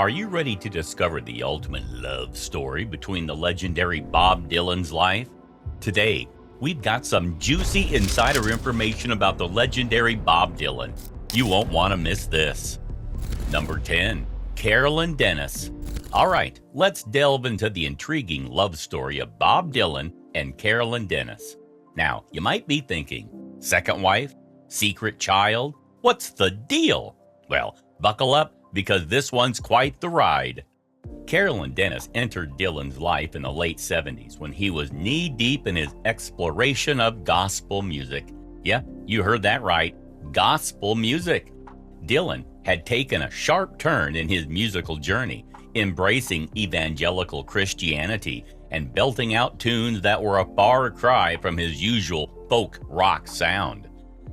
Are you ready to discover the ultimate love story between the legendary Bob Dylan's life? Today, we've got some juicy insider information about the legendary Bob Dylan. You won't want to miss this. Number 10. Carolyn Dennis. All right, let's delve into the intriguing love story of Bob Dylan and Carolyn Dennis. Now, you might be thinking, second wife? Secret child? What's the deal? Well, buckle up because this one's quite the ride. Carolyn Dennis entered Dylan's life in the late 70s when he was knee-deep in his exploration of gospel music. Yeah, you heard that right, gospel music. Dylan had taken a sharp turn in his musical journey, embracing evangelical Christianity and belting out tunes that were a far cry from his usual folk rock sound.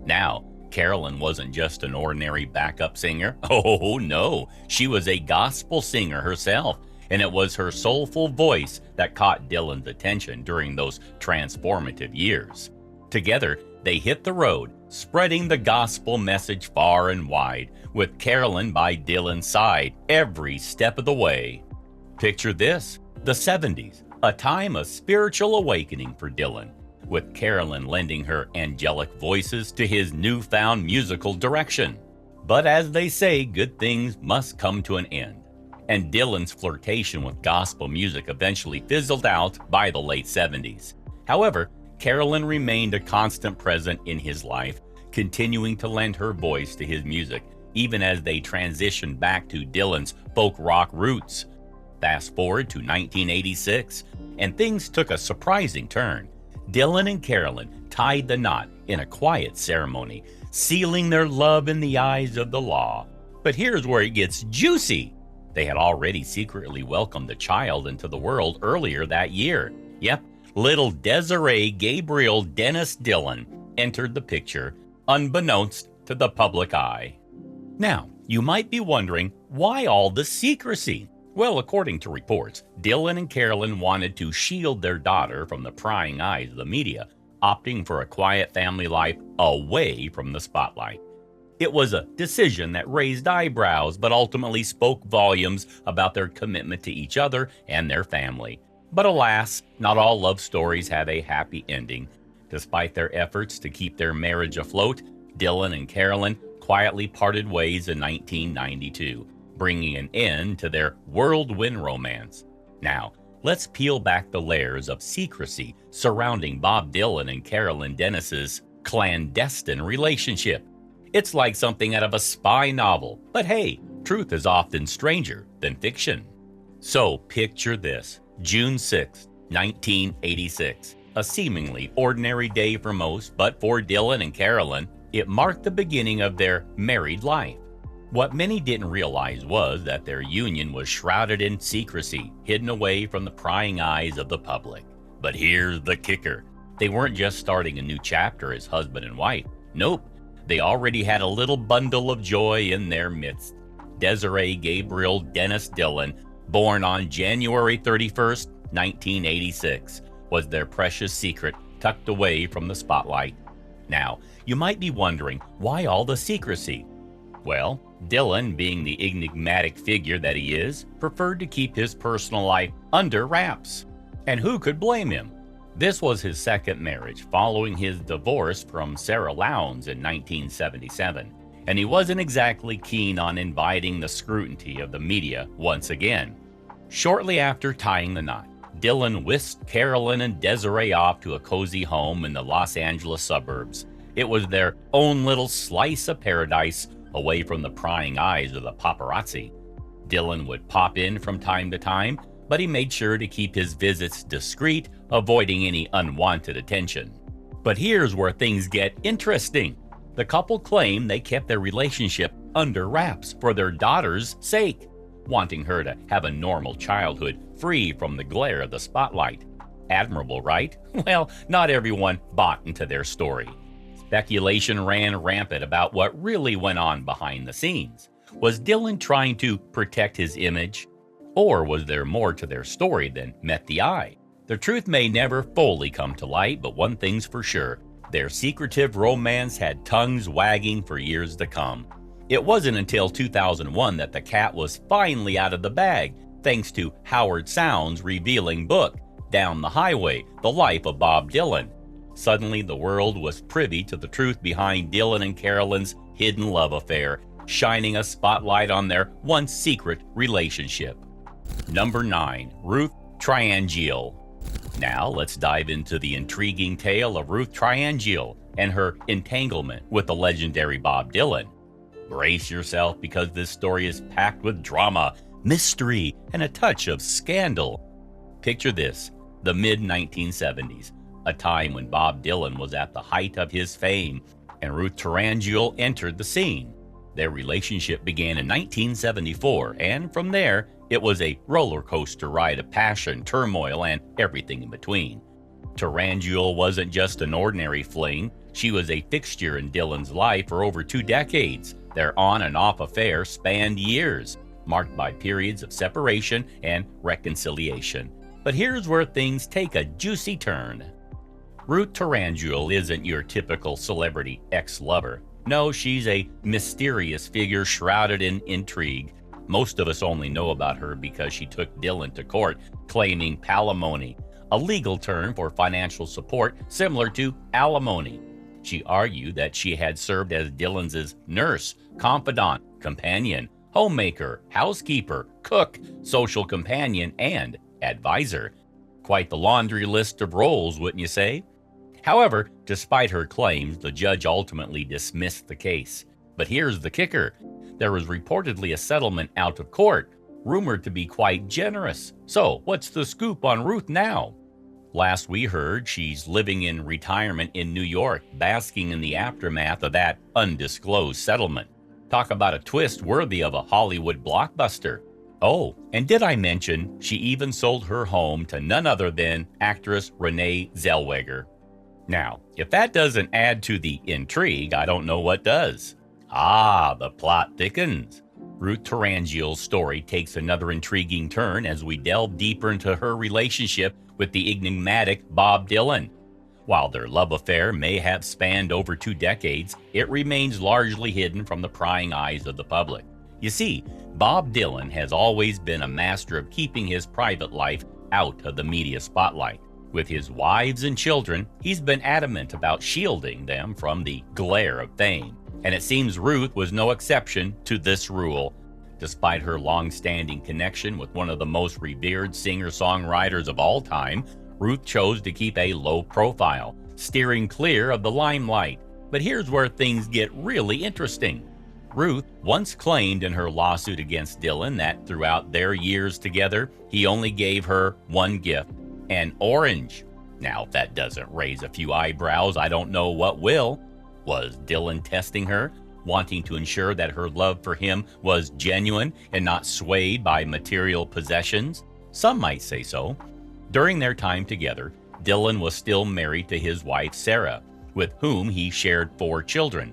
Now, Carolyn wasn't just an ordinary backup singer. Oh no, she was a gospel singer herself, and it was her soulful voice that caught Dylan's attention during those transformative years. Together, they hit the road, spreading the gospel message far and wide, with Carolyn by Dylan's side every step of the way. Picture this, the 70s, a time of spiritual awakening for Dylan, with Carolyn lending her angelic voices to his newfound musical direction. But as they say, good things must come to an end, and Dylan's flirtation with gospel music eventually fizzled out by the late 70s. However, Carolyn remained a constant presence in his life, continuing to lend her voice to his music, even as they transitioned back to Dylan's folk rock roots. Fast forward to 1986, and things took a surprising turn. Dylan and Carolyn tied the knot in a quiet ceremony, sealing their love in the eyes of the law. But here's where it gets juicy. They had already secretly welcomed a child into the world earlier that year. Yep, little Desiree Gabriel Dennis Dylan entered the picture, unbeknownst to the public eye. Now, you might be wondering, why all the secrecy? Well, according to reports, Dylan and Carolyn wanted to shield their daughter from the prying eyes of the media, opting for a quiet family life away from the spotlight. It was a decision that raised eyebrows, but ultimately spoke volumes about their commitment to each other and their family. But alas, not all love stories have a happy ending. Despite their efforts to keep their marriage afloat, Dylan and Carolyn quietly parted ways in 1992, bringing an end to their whirlwind romance. Now, let's peel back the layers of secrecy surrounding Bob Dylan and Carolyn Dennis's clandestine relationship. It's like something out of a spy novel, but hey, truth is often stranger than fiction. So picture this, June 6, 1986, a seemingly ordinary day for most, but for Dylan and Carolyn, it marked the beginning of their married life. What many didn't realize was that their union was shrouded in secrecy, hidden away from the prying eyes of the public. But here's the kicker. They weren't just starting a new chapter as husband and wife. Nope, they already had a little bundle of joy in their midst. Desiree Gabriel Dennis Dylan, born on January 31st, 1986, was their precious secret tucked away from the spotlight. Now, you might be wondering, why all the secrecy? Well, Dylan, being the enigmatic figure that he is, preferred to keep his personal life under wraps. And who could blame him? This was his second marriage following his divorce from Sarah Lowndes in 1977, and he wasn't exactly keen on inviting the scrutiny of the media once again. Shortly after tying the knot, Dylan whisked Carolyn and Desiree off to a cozy home in the Los Angeles suburbs. It was their own little slice of paradise, away from the prying eyes of the paparazzi. Dylan would pop in from time to time, but he made sure to keep his visits discreet, avoiding any unwanted attention. But here's where things get interesting. The couple claimed they kept their relationship under wraps for their daughter's sake, wanting her to have a normal childhood free from the glare of the spotlight. Admirable, right? Well, not everyone bought into their story. Speculation ran rampant about what really went on behind the scenes. Was Dylan trying to protect his image? Or was there more to their story than met the eye? The truth may never fully come to light, but one thing's for sure. Their secretive romance had tongues wagging for years to come. It wasn't until 2001 that the cat was finally out of the bag, thanks to Howard Sound's revealing book, Down the Highway, The Life of Bob Dylan. Suddenly, the world was privy to the truth behind Dylan and Carolyn's hidden love affair, shining a spotlight on their once secret relationship. Number 9. Ruth Tangu. Now let's dive into the intriguing tale of Ruth Tangu and her entanglement with the legendary Bob Dylan. Brace yourself, because this story is packed with drama, mystery, and a touch of scandal. Picture this: the mid-1970s, a time when Bob Dylan was at the height of his fame, and Ruth Tangu entered the scene. Their relationship began in 1974, and from there, it was a roller coaster ride of passion, turmoil, and everything in between. Tangu wasn't just an ordinary fling. She was a fixture in Dylan's life for over 2 decades. Their on and off affair spanned years, marked by periods of separation and reconciliation. But here's where things take a juicy turn. Ruth Tangu isn't your typical celebrity ex-lover. No, she's a mysterious figure shrouded in intrigue. Most of us only know about her because she took Dylan to court, claiming palimony, a legal term for financial support similar to alimony. She argued that she had served as Dylan's nurse, confidant, companion, homemaker, housekeeper, cook, social companion, and advisor. Quite the laundry list of roles, wouldn't you say? However, despite her claims, the judge ultimately dismissed the case. But here's the kicker: there was reportedly a settlement out of court, rumored to be quite generous. So, what's the scoop on Ruth now? Last we heard, she's living in retirement in New York, basking in the aftermath of that undisclosed settlement. Talk about a twist worthy of a Hollywood blockbuster. Oh, and did I mention she even sold her home to none other than actress Renee Zellweger? Now, if that doesn't add to the intrigue, I don't know what does. The plot thickens. Ruth Tangu's story takes another intriguing turn as we delve deeper into her relationship with the enigmatic Bob Dylan. While their love affair may have spanned over 2 decades, it remains largely hidden from the prying eyes of the public. You see, Bob Dylan has always been a master of keeping his private life out of the media spotlight. With his wives and children, he's been adamant about shielding them from the glare of fame. And it seems Ruth was no exception to this rule. Despite her long-standing connection with one of the most revered singer-songwriters of all time, Ruth chose to keep a low profile, steering clear of the limelight. But here's where things get really interesting. Ruth once claimed in her lawsuit against Dylan that throughout their years together, he only gave her one gift: an orange. Now, if that doesn't raise a few eyebrows, I don't know what will. Was Dylan testing her, wanting to ensure that her love for him was genuine and not swayed by material possessions? Some might say so. During their time together, Dylan was still married to his wife Sarah, with whom he shared 4 children.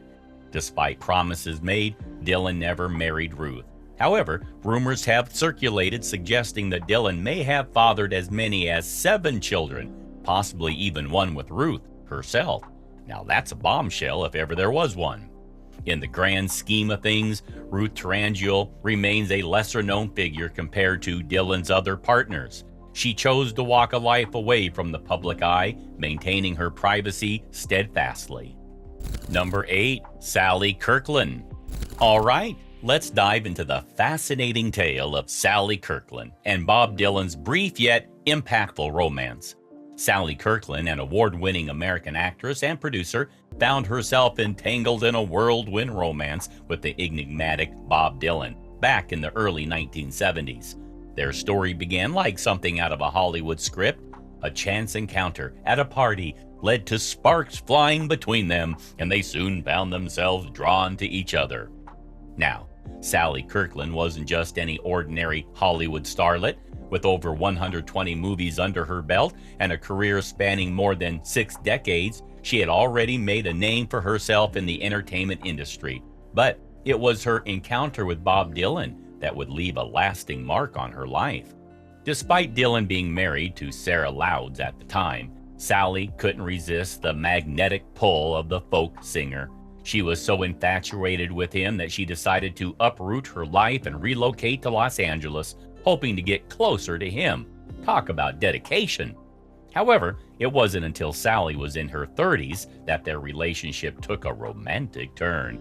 Despite promises made, Dylan never married Ruth. However, rumors have circulated suggesting that Dylan may have fathered as many as 7 children, possibly even one with Ruth herself. Now that's a bombshell if ever there was one. In the grand scheme of things, Ruth Tangu remains a lesser-known figure compared to Dylan's other partners. She chose to walk a life away from the public eye, maintaining her privacy steadfastly. Number 8. Sally Kirkland. All right, let's dive into the fascinating tale of Sally Kirkland and Bob Dylan's brief yet impactful romance. Sally Kirkland, an award-winning American actress and producer, found herself entangled in a whirlwind romance with the enigmatic Bob Dylan back in the early 1970s. Their story began like something out of a Hollywood script. A chance encounter at a party led to sparks flying between them, and they soon found themselves drawn to each other. Now, Sally Kirkland wasn't just any ordinary Hollywood starlet. With over 120 movies under her belt and a career spanning more than 6 decades, she had already made a name for herself in the entertainment industry. But it was her encounter with Bob Dylan that would leave a lasting mark on her life. Despite Dylan being married to Sarah Lowndes at the time, Sally couldn't resist the magnetic pull of the folk singer. She was so infatuated with him that she decided to uproot her life and relocate to Los Angeles, hoping to get closer to him. Talk about dedication. However, it wasn't until Sally was in her 30s that their relationship took a romantic turn.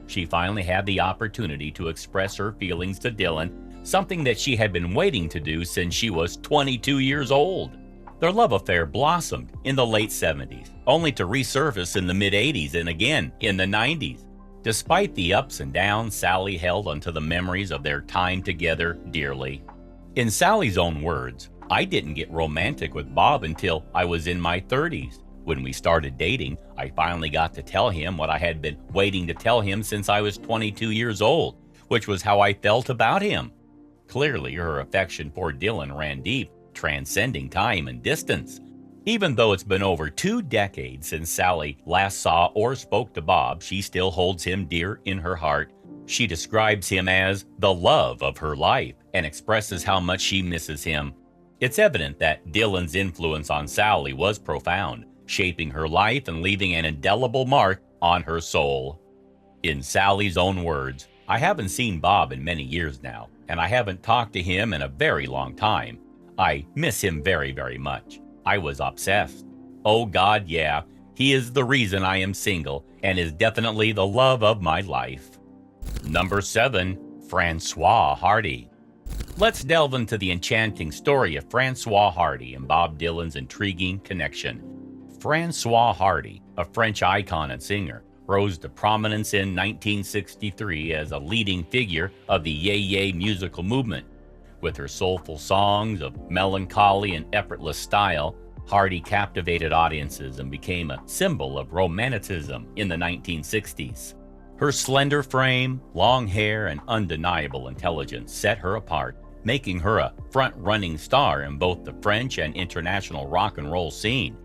She finally had the opportunity to express her feelings to Dylan, something that she had been waiting to do since she was 22 years old. Their love affair blossomed in the late 70s, only to resurface in the mid-80s and again in the 90s. Despite the ups and downs, Sally held onto the memories of their time together dearly. In Sally's own words, "I didn't get romantic with Bob until I was in my 30s. When we started dating, I finally got to tell him what I had been waiting to tell him since I was 22 years old, which was how I felt about him." Clearly, her affection for Dylan ran deep, transcending time and distance. Even though it's been over 2 decades since Sally last saw or spoke to Bob, she still holds him dear in her heart. She describes him as the love of her life and expresses how much she misses him. It's evident that Dylan's influence on Sally was profound, shaping her life and leaving an indelible mark on her soul. In Sally's own words, "I haven't seen Bob in many years now, and I haven't talked to him in a very long time. I miss him very, very much. I was obsessed. Oh God, yeah, he is the reason I am single and is definitely the love of my life." Number 7. Francois Hardy. Let's delve into the enchanting story of Francois Hardy and Bob Dylan's intriguing connection. Francois Hardy, a French icon and singer, rose to prominence in 1963 as a leading figure of the yay musical movement. With her soulful songs of melancholy and effortless style, Hardy captivated audiences and became a symbol of romanticism in the 1960s. Her slender frame, long hair, and undeniable intelligence set her apart, making her a front-running star in both the French and international rock and roll scene.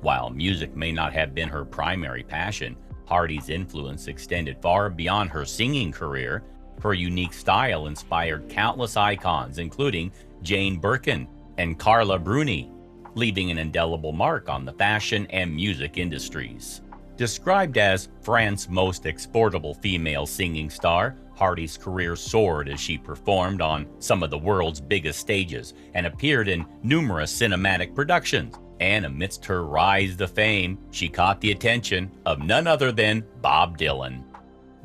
While music may not have been her primary passion, Hardy's influence extended far beyond her singing career. Her unique style inspired countless icons, including Jane Birkin and Carla Bruni, leaving an indelible mark on the fashion and music industries. Described as France's most exportable female singing star, Hardy's career soared as she performed on some of the world's biggest stages and appeared in numerous cinematic productions. And amidst her rise to fame, she caught the attention of none other than Bob Dylan.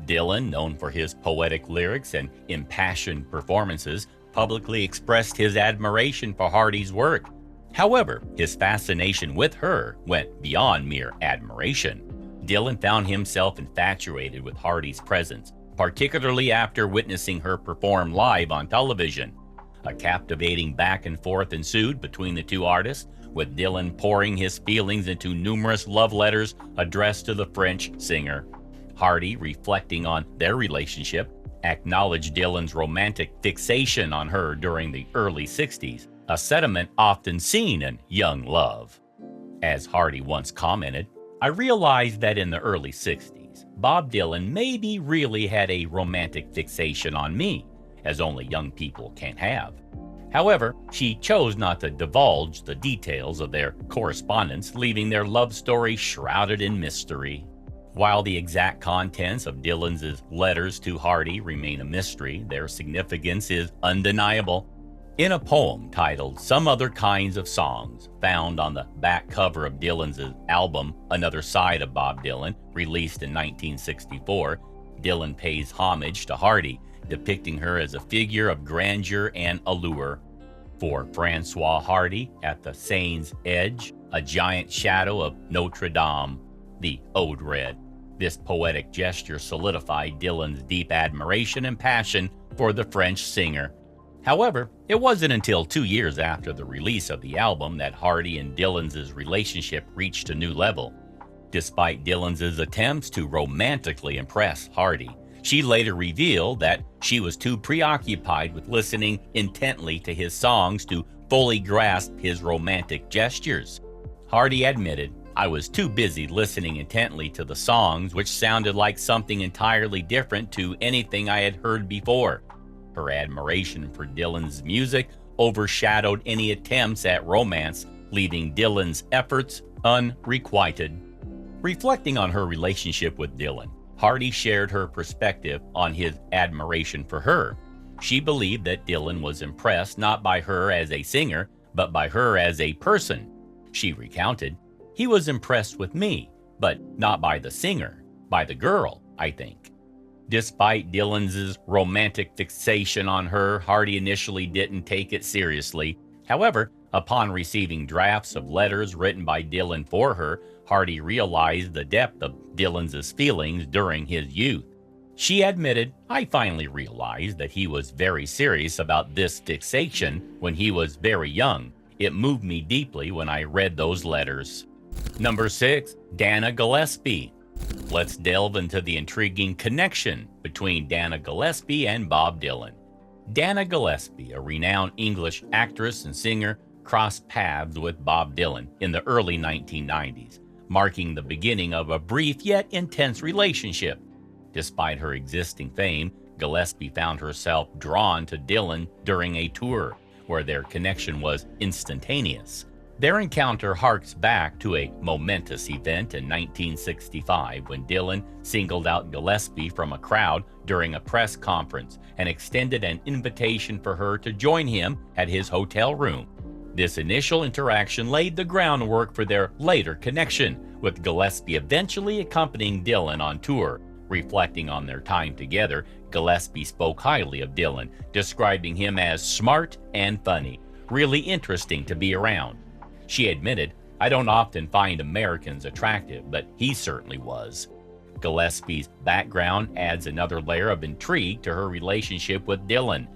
Dylan, known for his poetic lyrics and impassioned performances, publicly expressed his admiration for Hardy's work. However, his fascination with her went beyond mere admiration. Dylan found himself infatuated with Hardy's presence, particularly after witnessing her perform live on television. A captivating back and forth ensued between the two artists, with Dylan pouring his feelings into numerous love letters addressed to the French singer. Hardy, reflecting on their relationship, acknowledged Dylan's romantic fixation on her during the early 60s, a sentiment often seen in young love. As Hardy once commented, "I realized that in the early 60s, Bob Dylan maybe really had a romantic fixation on me, as only young people can have." However, she chose not to divulge the details of their correspondence, leaving their love story shrouded in mystery. While the exact contents of Dylan's letters to Hardy remain a mystery, their significance is undeniable. In a poem titled "Some Other Kinds of Songs," found on the back cover of Dylan's album Another Side of Bob Dylan, released in 1964, Dylan pays homage to Hardy, depicting her as a figure of grandeur and allure. For Francois Hardy, at the Seine's edge, a giant shadow of Notre Dame, the ode read. This poetic gesture solidified Dylan's deep admiration and passion for the French singer. However, it wasn't until 2 years after the release of the album that Hardy and Dylan's relationship reached a new level. Despite Dylan's attempts to romantically impress Hardy, she later revealed that she was too preoccupied with listening intently to his songs to fully grasp his romantic gestures. Hardy admitted, "I was too busy listening intently to the songs, which sounded like something entirely different to anything I had heard before." Her admiration for Dylan's music overshadowed any attempts at romance, leaving Dylan's efforts unrequited. Reflecting on her relationship with Dylan, Hardy shared her perspective on his admiration for her. She believed that Dylan was impressed not by her as a singer, but by her as a person. She recounted, "He was impressed with me, but not by the singer, by the girl, I think." Despite Dylan's romantic fixation on her, Hardy initially didn't take it seriously. However, upon receiving drafts of letters written by Dylan for her, Hardy realized the depth of Dylan's feelings during his youth. She admitted, "I finally realized that he was very serious about this fixation when he was very young. It moved me deeply when I read those letters." Number 6. Dana Gillespie. Let's delve into the intriguing connection between Dana Gillespie and Bob Dylan. Dana Gillespie, a renowned English actress and singer, crossed paths with Bob Dylan in the early 1990s, marking the beginning of a brief yet intense relationship. Despite her existing fame, Gillespie found herself drawn to Dylan during a tour, where their connection was instantaneous. Their encounter harks back to a momentous event in 1965 when Dylan singled out Gillespie from a crowd during a press conference and extended an invitation for her to join him at his hotel room. This initial interaction laid the groundwork for their later connection, with Gillespie eventually accompanying Dylan on tour. Reflecting on their time together, Gillespie spoke highly of Dylan, describing him as smart and funny, really interesting to be around. She admitted, "I don't often find Americans attractive, but he certainly was." Gillespie's background adds another layer of intrigue to her relationship with Dylan.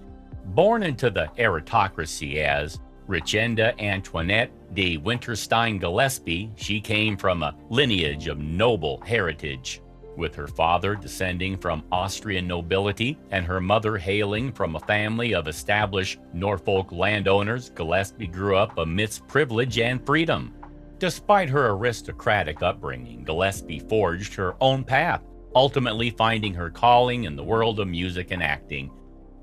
Born into the aristocracy as Richenda Antoinette de Winterstein Gillespie, she came from a lineage of noble heritage, with her father descending from Austrian nobility and her mother hailing from a family of established Norfolk landowners. Gillespie grew up amidst privilege and freedom. Despite her aristocratic upbringing, Gillespie forged her own path, ultimately finding her calling in the world of music and acting.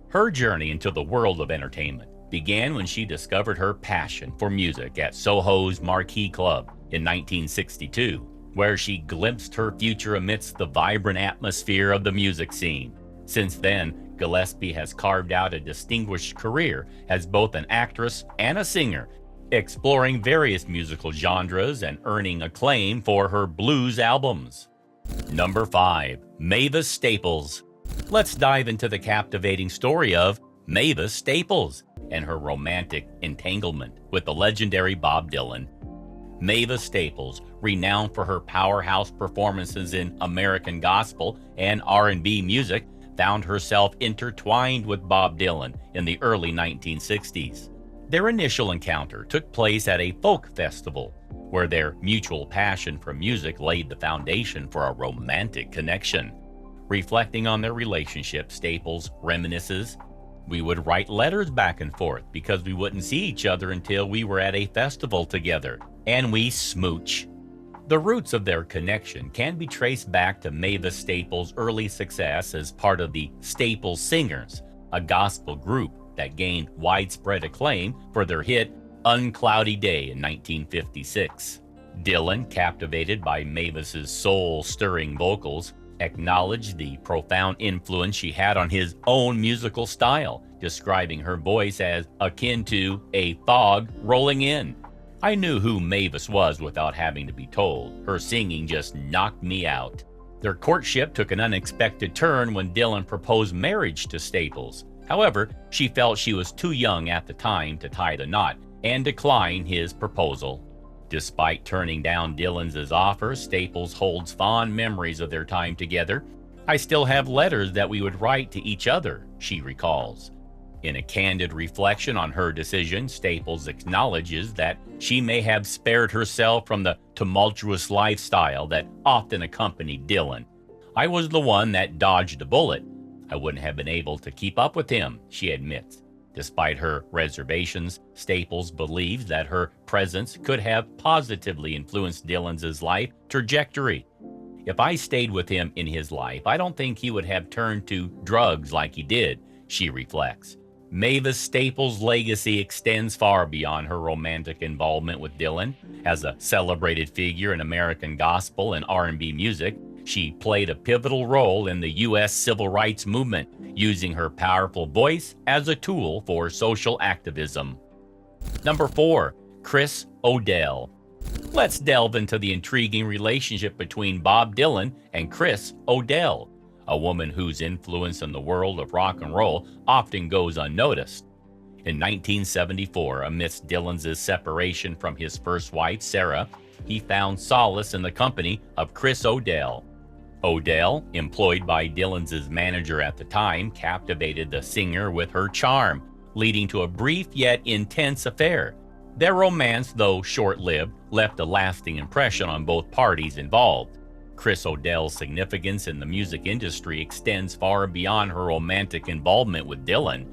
Her journey into the world of entertainment began when she discovered her passion for music at Soho's Marquee Club in 1962, where she glimpsed her future amidst the vibrant atmosphere of the music scene. Since then, Gillespie has carved out a distinguished career as both an actress and a singer, exploring various musical genres and earning acclaim for her blues albums. Number 5. Mavis Staples. Let's dive into the captivating story of Mavis Staples and her romantic entanglement with the legendary Bob Dylan. Mavis Staples, renowned for her powerhouse performances in American gospel and R&B music, found herself intertwined with Bob Dylan in the early 1960s. Their initial encounter took place at a folk festival, where their mutual passion for music laid the foundation for a romantic connection. Reflecting on their relationship, Staples reminisces, "We would write letters back and forth because we wouldn't see each other until we were at a festival together, and we smooch." The roots of their connection can be traced back to Mavis Staples' early success as part of the Staples Singers, a gospel group that gained widespread acclaim for their hit Uncloudy Day in 1956. Dylan, captivated by Mavis's soul-stirring vocals, acknowledged the profound influence she had on his own musical style, describing her voice as akin to a fog rolling in. "I knew who Mavis was without having to be told. Her singing just knocked me out." Their courtship took an unexpected turn when Dylan proposed marriage to Staples. However, she felt she was too young at the time to tie the knot and declined his proposal. Despite turning down Dylan's offer, Staples holds fond memories of their time together. "I still have letters that we would write to each other," she recalls. In a candid reflection on her decision, Staples acknowledges that she may have spared herself from the tumultuous lifestyle that often accompanied Dylan. "I was the one that dodged a bullet. I wouldn't have been able to keep up with him," she admits. Despite her reservations, Staples believes that her presence could have positively influenced Dylan's life trajectory. "If I stayed with him in his life, I don't think he would have turned to drugs like he did," she reflects. Mavis Staples' legacy extends far beyond her romantic involvement with Dylan. As a celebrated figure in American gospel and R&B music, She played a pivotal role in the U.S. civil rights movement, using her powerful voice as a tool for social activism. Number 4. Chris Odell. Let's delve into the intriguing relationship between Bob Dylan and Chris Odell, a woman whose influence in the world of rock and roll often goes unnoticed. In 1974, amidst Dylan's separation from his first wife, Sarah, he found solace in the company of Chris Odell. Odell, employed by Dylan's manager at the time, captivated the singer with her charm, leading to a brief yet intense affair. Their romance, though short-lived, left a lasting impression on both parties involved. Chris Odell's significance in the music industry extends far beyond her romantic involvement with Dylan.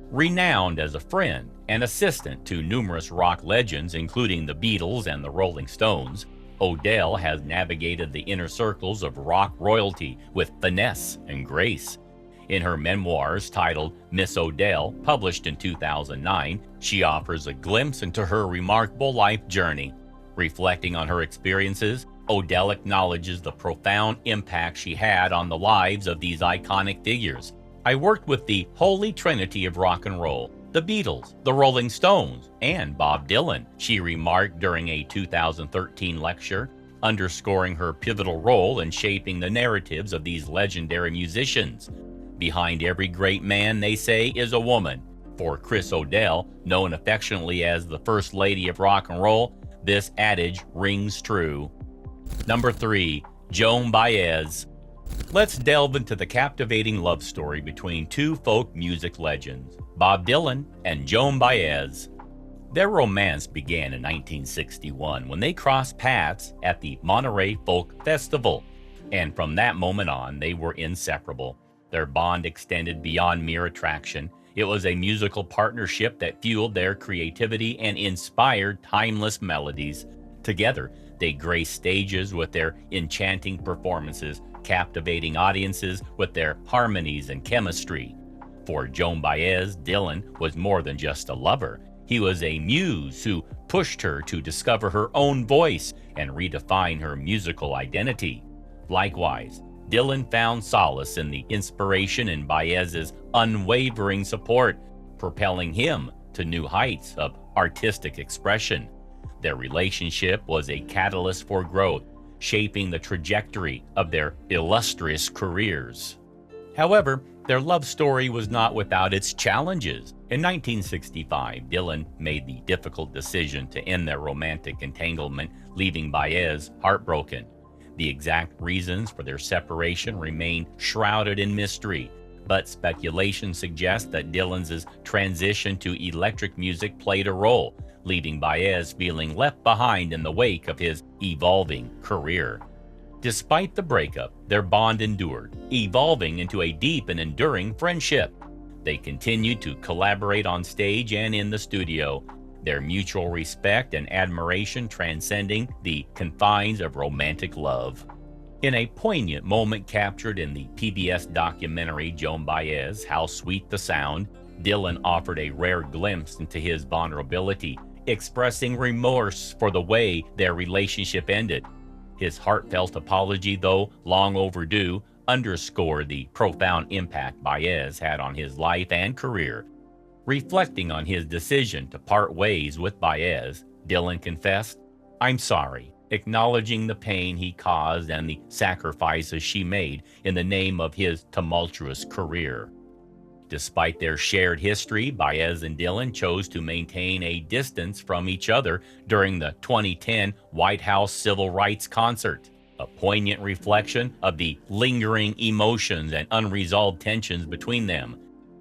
Renowned as a friend and assistant to numerous rock legends, including the Beatles and the Rolling Stones, Odell has navigated the inner circles of rock royalty with finesse and grace. In her memoirs titled Miss Odell, published in 2009, she offers a glimpse into her remarkable life journey. Reflecting on her experiences, Odell acknowledges the profound impact she had on the lives of these iconic figures. "I worked with the holy trinity of rock and roll, the Beatles, the Rolling Stones, and Bob Dylan," she remarked during a 2013 lecture, underscoring her pivotal role in shaping the narratives of these legendary musicians. Behind every great man, they say, is a woman. For Chris Odell, known affectionately as the First Lady of Rock and Roll, this adage rings true. Number 3. Joan Baez. Let's delve into the captivating love story between two folk music legends, Bob Dylan and Joan Baez. Their romance began in 1961 when they crossed paths at the Monterey Folk Festival, and from that moment on, they were inseparable. Their bond extended beyond mere attraction. It was a musical partnership that fueled their creativity and inspired timeless melodies. Together, they graced stages with their enchanting performances, captivating audiences with their harmonies and chemistry. For Joan Baez, Dylan was more than just a lover. He was a muse who pushed her to discover her own voice and redefine her musical identity. Likewise, Dylan found solace in the inspiration in Baez's unwavering support, propelling him to new heights of artistic expression. Their relationship was a catalyst for growth, shaping the trajectory of their illustrious careers. However, their love story was not without its challenges. In 1965, Dylan made the difficult decision to end their romantic entanglement, leaving Baez heartbroken. The exact reasons for their separation remain shrouded in mystery, but speculation suggests that Dylan's transition to electric music played a role, leaving Baez feeling left behind in the wake of his evolving career. Despite the breakup, their bond endured, evolving into a deep and enduring friendship. They continued to collaborate on stage and in the studio, their mutual respect and admiration transcending the confines of romantic love. In a poignant moment captured in the PBS documentary Joan Baez, How Sweet the Sound, Dylan offered a rare glimpse into his vulnerability, expressing remorse for the way their relationship ended. His heartfelt apology, though long overdue, underscored the profound impact Baez had on his life and career. Reflecting on his decision to part ways with Baez, Dylan confessed, "I'm sorry," acknowledging the pain he caused and the sacrifices she made in the name of his tumultuous career. Despite their shared history, Baez and Dylan chose to maintain a distance from each other during the 2010 White House Civil Rights Concert, a poignant reflection of the lingering emotions and unresolved tensions between them.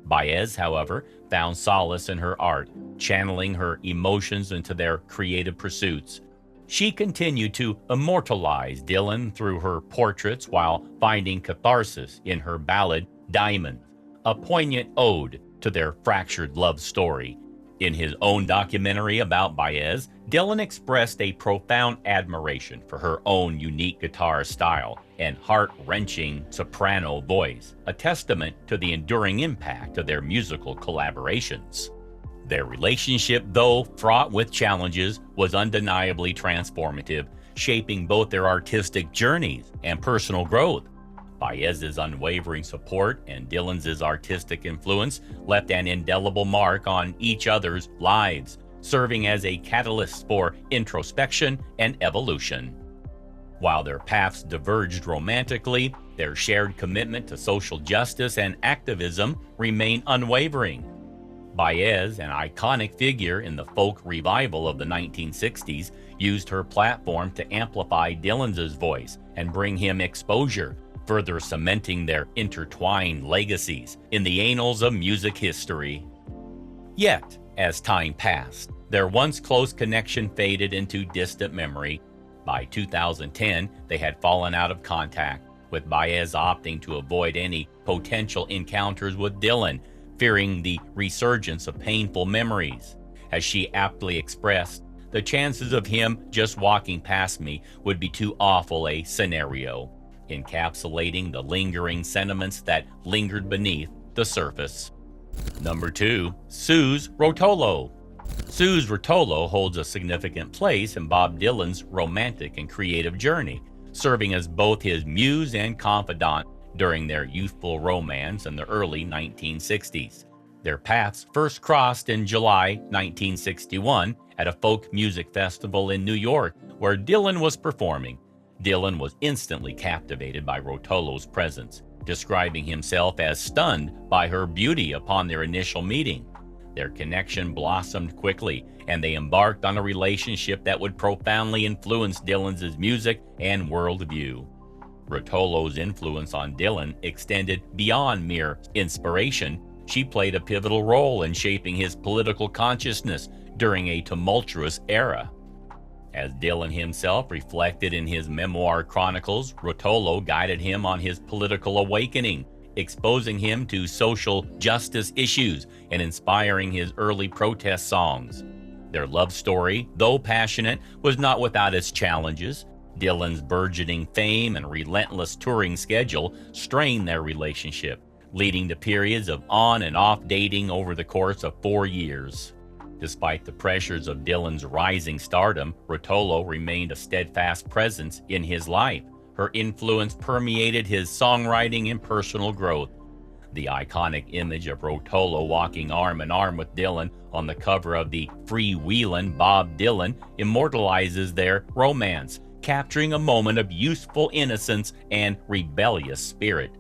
Baez, however, found solace in her art, channeling her emotions into their creative pursuits. She continued to immortalize Dylan through her portraits while finding catharsis in her ballad Diamond, a poignant ode to their fractured love story. In his own documentary about Baez, Dylan expressed a profound admiration for her own unique guitar style and heart-wrenching soprano voice, a testament to the enduring impact of their musical collaborations. Their relationship, though fraught with challenges, was undeniably transformative, shaping both their artistic journeys and personal growth. Baez's unwavering support and Dylan's artistic influence left an indelible mark on each other's lives, serving as a catalyst for introspection and evolution. While their paths diverged romantically, their shared commitment to social justice and activism remained unwavering. Baez, an iconic figure in the folk revival of the 1960s, used her platform to amplify Dylan's voice and bring him exposure, further cementing their intertwined legacies in the annals of music history. Yet, as time passed, their once close connection faded into distant memory. By 2010, they had fallen out of contact, with Baez opting to avoid any potential encounters with Dylan, fearing the resurgence of painful memories. As she aptly expressed, the chances of him just walking past me would be too awful a scenario, encapsulating the lingering sentiments that lingered beneath the surface. Number 2. Suz Roto. Suz Roto holds a significant place in Bob Dylan's romantic and creative journey, serving as both his muse and confidant during their youthful romance in the early 1960s. Their paths first crossed in July 1961 at a folk music festival in New York, where Dylan was performing. Dylan was instantly captivated by Rotolo's presence, describing himself as stunned by her beauty upon their initial meeting. Their connection blossomed quickly, and they embarked on a relationship that would profoundly influence Dylan's music and worldview. Rotolo's influence on Dylan extended beyond mere inspiration. She played a pivotal role in shaping his political consciousness during a tumultuous era. As Dylan himself reflected in his memoir chronicles, Rotolo guided him on his political awakening, exposing him to social justice issues and inspiring his early protest songs. Their love story, though passionate, was not without its challenges. Dylan's burgeoning fame and relentless touring schedule strained their relationship, leading to periods of on and off dating over the course of 4 years. Despite the pressures of Dylan's rising stardom, Rotolo remained a steadfast presence in his life. Her influence permeated his songwriting and personal growth. The iconic image of Rotolo walking arm in arm with Dylan on the cover of the freewheelin' Bob Dylan immortalizes their romance, capturing a moment of youthful innocence and rebellious spirit.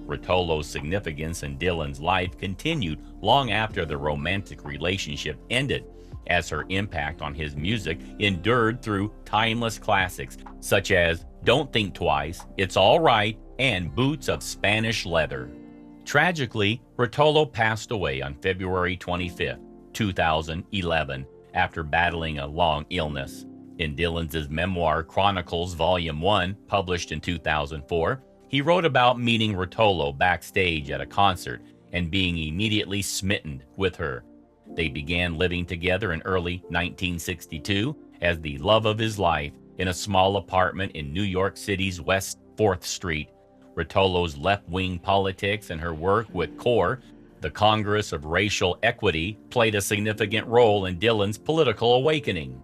Rotolo's significance in Dylan's life continued long after the romantic relationship ended, as her impact on his music endured through timeless classics such as Don't Think Twice, It's All Right, and Boots of Spanish Leather. Tragically, Rotolo passed away on February 25, 2011, after battling a long illness. In Dylan's memoir Chronicles Volume 1, published in 2004, he wrote about meeting Rotolo backstage at a concert and being immediately smitten with her. They began living together in early 1962 as the love of his life in a small apartment in New York City's West 4th Street. Rotolo's left-wing politics and her work with CORE, the Congress of Racial Equity, played a significant role in Dylan's political awakening.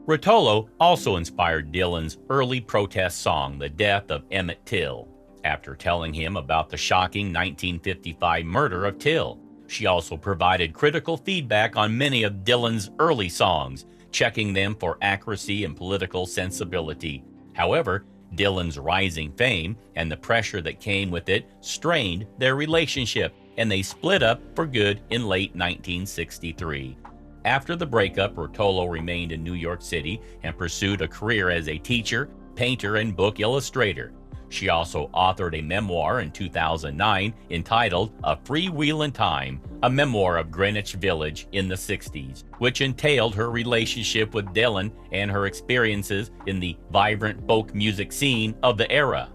Rotolo also inspired Dylan's early protest song, The Death of Emmett Till, after telling him about the shocking 1955 murder of Till. She also provided critical feedback on many of Dylan's early songs, checking them for accuracy and political sensibility. However, Dylan's rising fame and the pressure that came with it strained their relationship, and they split up for good in late 1963. After the breakup, Rotolo remained in New York City and pursued a career as a teacher, painter, and book illustrator. She also authored a memoir in 2009 entitled A Freewheelin' Time, a memoir of Greenwich Village in the 60s, which entailed her relationship with Dylan and her experiences in the vibrant folk music scene of the era.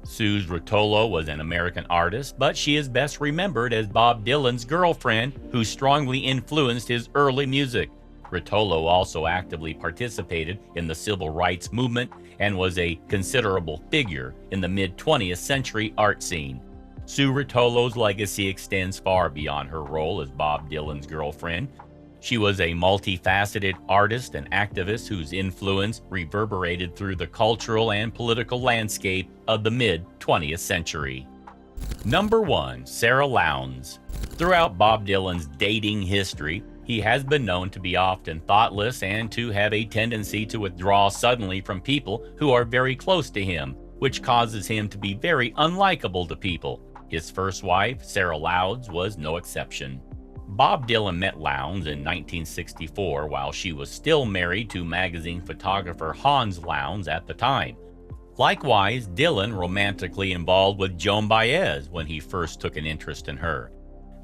Suz Roto was an American artist, but she is best remembered as Bob Dylan's girlfriend who strongly influenced his early music. Rotolo also actively participated in the civil rights movement and was a considerable figure in the mid-20th century art scene. Suz Rotolo's legacy extends far beyond her role as Bob Dylan's girlfriend. She was a multifaceted artist and activist whose influence reverberated through the cultural and political landscape of the mid-20th century. Number 1. Sarah Lowndes. Throughout Bob Dylan's dating history, he has been known to be often thoughtless and to have a tendency to withdraw suddenly from people who are very close to him, which causes him to be very unlikable to people. His first wife, Sarah Lowndes, was no exception. Bob Dylan met Lowndes in 1964 while she was still married to magazine photographer Hans Lowndes at the time. Likewise, Dylan romantically involved with Joan Baez when he first took an interest in her.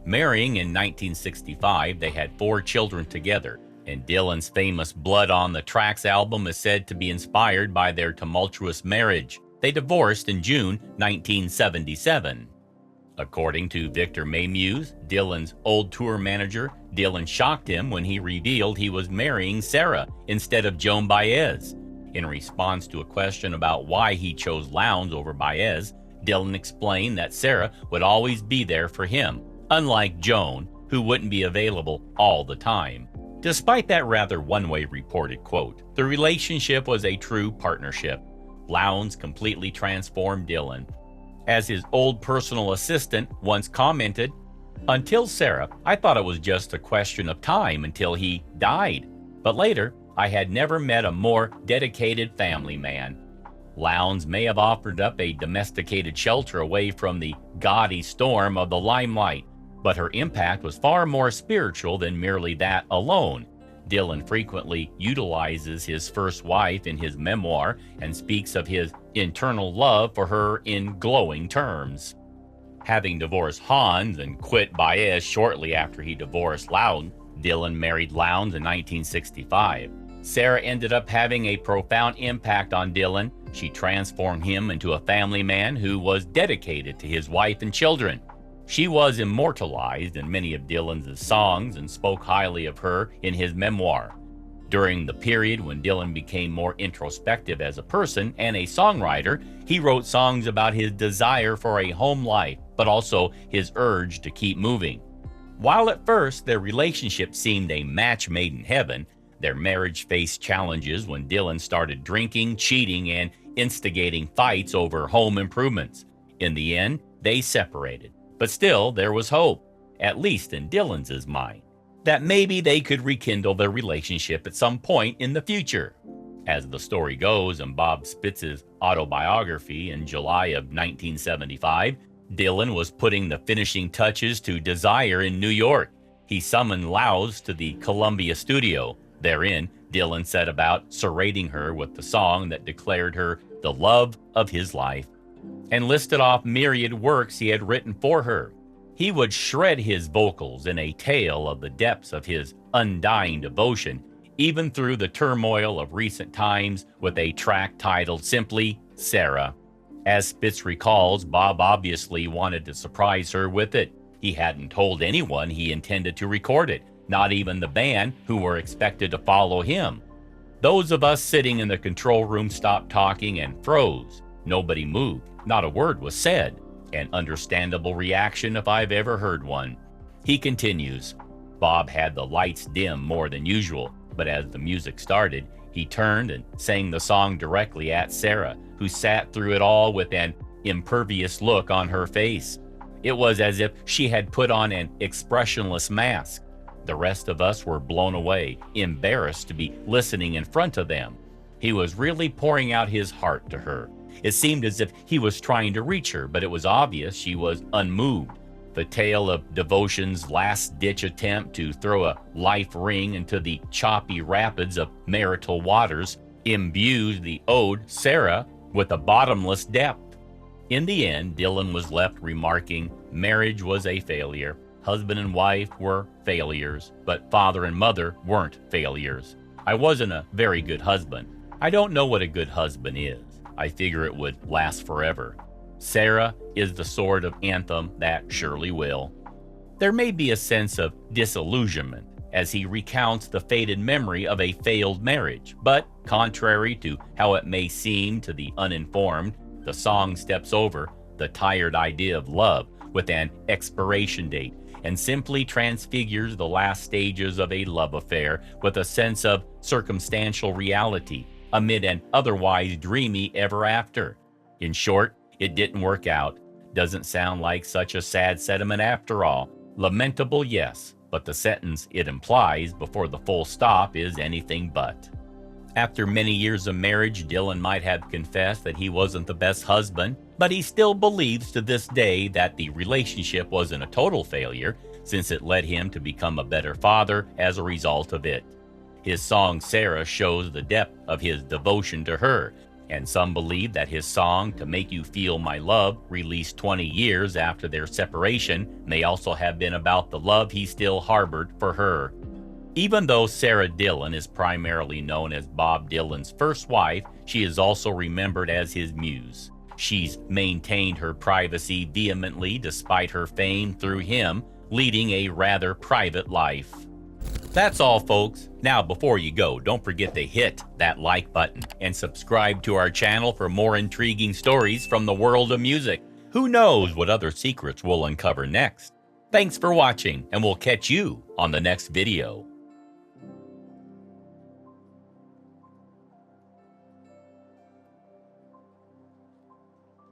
Marrying in 1965, they had 4 children together, and Dylan's famous Blood on the Tracks album is said to be inspired by their tumultuous marriage. They divorced in June 1977. According to Victor Mayhew, Dylan's old tour manager, Dylan shocked him when he revealed he was marrying Sarah instead of Joan Baez. In response to a question about why he chose Lowndes over Baez, Dylan explained that Sarah would always be there for him, unlike Joan, who wouldn't be available all the time. Despite that rather one-way reported quote, the relationship was a true partnership. Lowndes completely transformed Dylan. As his old personal assistant once commented, "Until Sarah, I thought it was just a question of time until he died. But later, I had never met a more dedicated family man." Lowndes may have offered up a domesticated shelter away from the gaudy storm of the limelight, but her impact was far more spiritual than merely that alone. Dylan frequently utilizes his first wife in his memoir and speaks of his internal love for her in glowing terms. Having divorced Hans and quit Baez shortly after he divorced Lowndes, Dylan married Lowndes in 1965. Sarah ended up having a profound impact on Dylan. She transformed him into a family man who was dedicated to his wife and children. She was immortalized in many of Dylan's songs and spoke highly of her in his memoir. During the period when Dylan became more introspective as a person and a songwriter, he wrote songs about his desire for a home life, but also his urge to keep moving. While at first their relationship seemed a match made in heaven, their marriage faced challenges when Dylan started drinking, cheating, and instigating fights over home improvements. In the end, they separated. But still, there was hope, at least in Dylan's mind, that maybe they could rekindle their relationship at some point in the future. As the story goes in Bob Spitz's autobiography in July of 1975, Dylan was putting the finishing touches to Desire in New York. He summoned Lowndes to the Columbia studio. Therein, Dylan set about serrating her with the song that declared her the love of his life, and listed off myriad works he had written for her. He would shred his vocals in a tale of the depths of his undying devotion, even through the turmoil of recent times, with a track titled simply Sarah. As Spitz recalls, Bob obviously wanted to surprise her with it. He hadn't told anyone he intended to record it, not even the band who were expected to follow him. Those of us sitting in the control room stopped talking and froze. Nobody moved. Not a word was said. An understandable reaction if I've ever heard one. He continues, Bob had the lights dim more than usual, but as the music started, he turned and sang the song directly at Sarah, who sat through it all with an impervious look on her face. It was as if she had put on an expressionless mask. The rest of us were blown away, embarrassed to be listening in front of them. He was really pouring out his heart to her. It seemed as if he was trying to reach her, but it was obvious she was unmoved. The tale of devotion's last-ditch attempt to throw a life ring into the choppy rapids of marital waters imbued the ode Sarah with a bottomless depth. In the end, Dylan was left remarking, marriage was a failure. Husband and wife were failures, but father and mother weren't failures. I wasn't a very good husband. I don't know what a good husband is. I figure it would last forever. Sarah is the sort of anthem that surely will. There may be a sense of disillusionment as he recounts the faded memory of a failed marriage, but contrary to how it may seem to the uninformed, the song steps over the tired idea of love with an expiration date and simply transfigures the last stages of a love affair with a sense of circumstantial reality amid an otherwise dreamy ever after. In short, it didn't work out. Doesn't sound like such a sad sentiment after all. Lamentable, yes, but the sentence it implies before the full stop is anything but. After many years of marriage, Dylan might have confessed that he wasn't the best husband, but he still believes to this day that the relationship wasn't a total failure, since it led him to become a better father as a result of it. His song Sarah shows the depth of his devotion to her, and some believe that his song To Make You Feel My Love, released 20 years after their separation, may also have been about the love he still harbored for her. Even though Sarah Dillon is primarily known as Bob Dylan's first wife, she is also remembered as his muse. She's maintained her privacy vehemently despite her fame through him, leading a rather private life. That's all, folks. Now, before you go, don't forget to hit that like button and subscribe to our channel for more intriguing stories from the world of music. Who knows what other secrets we'll uncover next? Thanks for watching, and we'll catch you on the next video.